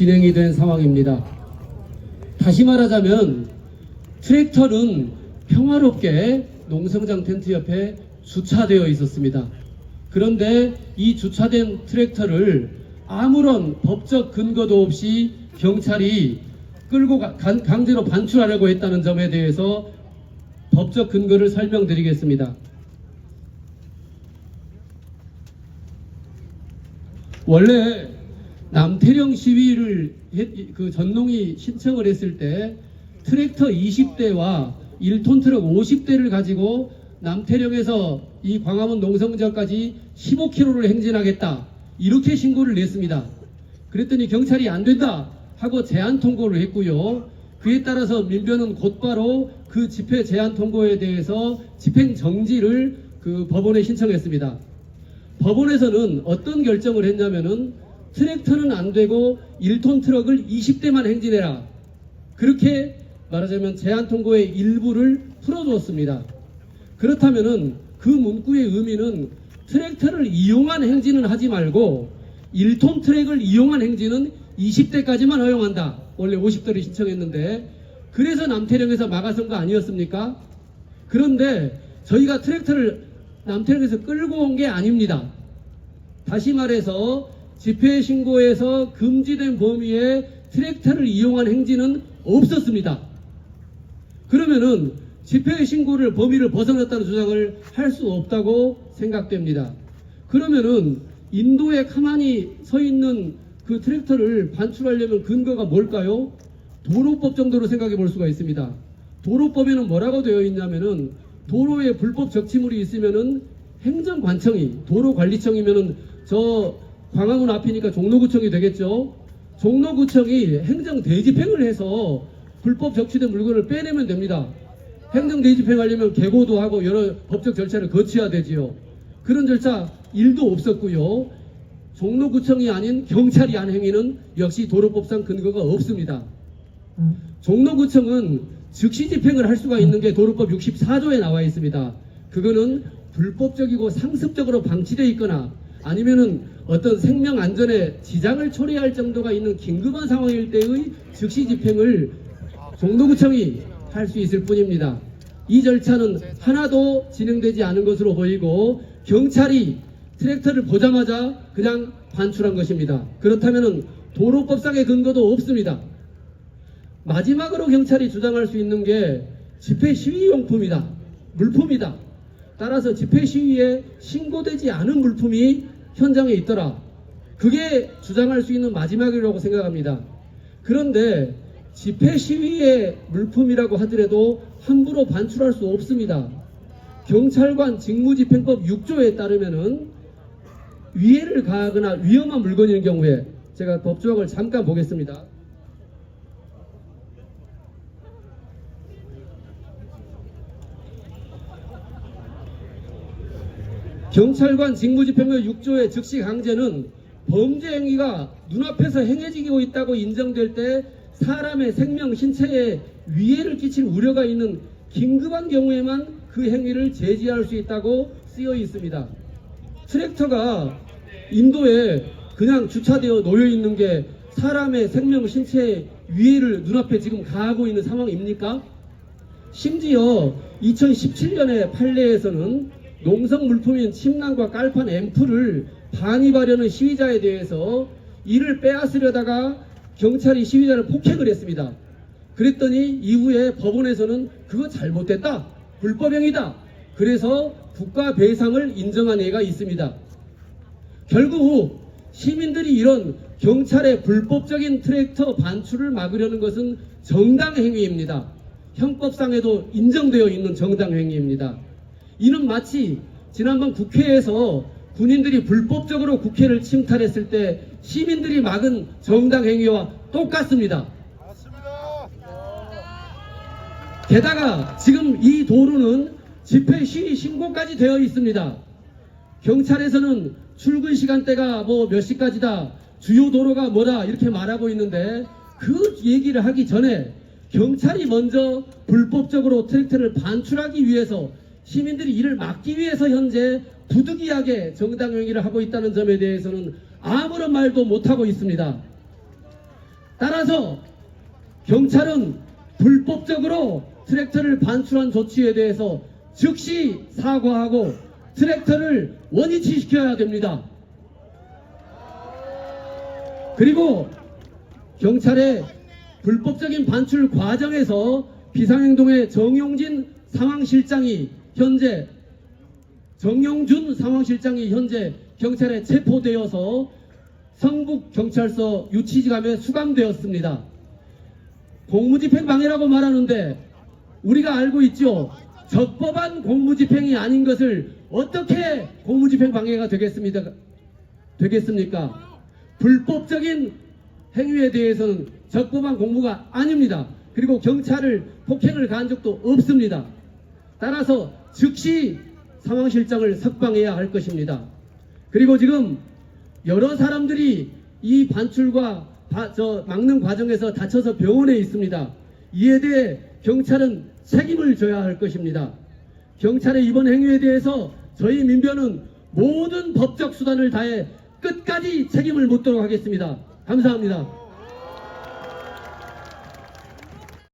진행이 된 상황입니다. 다시 말하자면 트랙터는 평화롭게 농성장 텐트 옆에 주차되어 있었습니다. 그런데 이 주차된 트랙터를 아무런 법적 근거도 없이 경찰이 끌고 강제로 반출하려고 했다는 점에 대해서 법적 근거를 설명드리겠습니다. 원래 남태령 시위를 전농이 신청을 했을 때 트랙터 20대와 1톤 트럭 50대를 가지고 남태령에서 이 광화문 농성지역까지 15km를 행진하겠다 이렇게 신고를 냈습니다. 그랬더니 경찰이 안 된다 하고 제한 통고를 했고요. 그에 따라서 민변은 곧바로 그 집회 제한 통고에 대해서 집행 정지를 법원에 신청했습니다. 법원에서는 어떤 결정을 했냐면은 트랙터는 안 되고 1톤 트럭을 20대만 행진해라. 그렇게 말하자면 제한 통고의 일부를 풀어주었습니다. 그렇다면은 그 문구의 의미는 트랙터를 이용한 행진은 하지 말고 1톤 트랙을 이용한 행진은 20대까지만 허용한다. 원래 50대를 신청했는데 그래서 남태령에서 막아선 거 아니었습니까? 그런데 저희가 트랙터를 남태령에서 끌고 온 게 아닙니다. 다시 말해서 집회 신고에서 금지된 범위에 트랙터를 이용한 행진은 없었습니다. 그러면은 집회 신고를 범위를 벗어났다는 주장을 할 수 없다고 생각됩니다. 그러면은 인도에 가만히 서 있는 그 트랙터를 반출하려면 근거가 뭘까요? 도로법 정도로 생각해 볼 수가 있습니다. 도로법에는 뭐라고 되어 있냐면은 도로에 불법 적치물이 있으면은 행정관청이, 도로관리청이면은 저 광화문 앞이니까 종로구청이 되겠죠. 종로구청이 행정대집행을 해서 불법 적치된 물건을 빼내면 됩니다. 행정대집행하려면 계고도 하고 여러 법적 절차를 거쳐야 되지요. 그런 절차 1도 없었고요. 종로구청이 아닌 경찰이 한 행위는 역시 도로법상 근거가 없습니다. 종로구청은 즉시 집행을 할 수가 있는 게 도로법 64조에 나와 있습니다. 그거는 불법적이고 상습적으로 방치되어 있거나 아니면은 어떤 생명 안전에 지장을 초래할 정도가 있는 긴급한 상황일 때의 즉시 집행을 종로구청이 할 수 있을 뿐입니다. 이 절차는 하나도 진행되지 않은 것으로 보이고 경찰이 트랙터를 보자마자 그냥 반출한 것입니다. 그렇다면 도로법상의 근거도 없습니다. 마지막으로 경찰이 주장할 수 있는 게 집회 시위용품이다. 물품이다. 따라서 집회 시위에 신고되지 않은 물품이 현장에 있더라. 그게 주장할 수 있는 마지막이라고 생각합니다. 그런데 집회 시위의 물품이라고 하더라도 함부로 반출할 수 없습니다. 경찰관 직무집행법 6조에 따르면은 위해를 가하거나 위험한 물건인 경우에 제가 법조항을 잠깐 보겠습니다. 경찰관 직무집행법 6조의 즉시 강제는 범죄 행위가 눈앞에서 행해지고 있다고 인정될 때 사람의 생명, 신체에 위해를 끼칠 우려가 있는 긴급한 경우에만 그 행위를 제지할 수 있다고 쓰여 있습니다. 트랙터가 인도에 그냥 주차되어 놓여 있는 게 사람의 생명, 신체에 위해를 눈앞에 지금 가하고 있는 상황입니까? 심지어 2017년에 판례에서는 농성 물품인 침낭과 깔판 앰플을 반입하려는 시위자에 대해서 이를 빼앗으려다가 경찰이 시위자를 폭행을 했습니다. 그랬더니 이후에 법원에서는 그거 잘못됐다, 불법행위다, 그래서 국가 배상을 인정한 예가 있습니다. 결국 시민들이 이런 경찰의 불법적인 트랙터 반출을 막으려는 것은 정당 행위입니다. 형법상에도 인정되어 있는 정당 행위입니다. 이는 마치 지난번 국회에서 군인들이 불법적으로 국회를 침탈했을 때 시민들이 막은 정당 행위와 똑같습니다. 게다가 지금 이 도로는 집회 시위 신고까지 되어 있습니다. 경찰에서는 출근 시간대가 몇 시까지다, 주요 도로가 뭐다 이렇게 말하고 있는데 그 얘기를 하기 전에 경찰이 먼저 불법적으로 트랙터를 반출하기 위해서 시민들이 이를 막기 위해서 현재 부득이하게 정당 행위를 하고 있다는 점에 대해서는 아무런 말도 못하고 있습니다. 따라서 경찰은 불법적으로 트랙터를 반출한 조치에 대해서 즉시 사과하고 트랙터를 원위치시켜야 됩니다. 그리고 경찰의 불법적인 반출 과정에서 비상행동의 정용준 상황실장이 현재 경찰에 체포되어서 성북경찰서 유치지감에 수감되었습니다. 공무집행 방해라고 말하는데 우리가 알고 있죠. 적법한 공무집행이 아닌 것을 어떻게 공무집행 방해가 되겠습니까? 불법적인 행위에 대해서는 적법한 공무가 아닙니다. 그리고 경찰을 폭행을 가한 적도 없습니다. 따라서 즉시 상황실장을 석방해야 할 것입니다. 그리고 지금 여러 사람들이 이 반출과 막는 과정에서 다쳐서 병원에 있습니다. 이에 대해 경찰은 책임을 져야 할 것입니다. 경찰의 이번 행위에 대해서 저희 민변은 모든 법적 수단을 다해 끝까지 책임을 묻도록 하겠습니다. 감사합니다.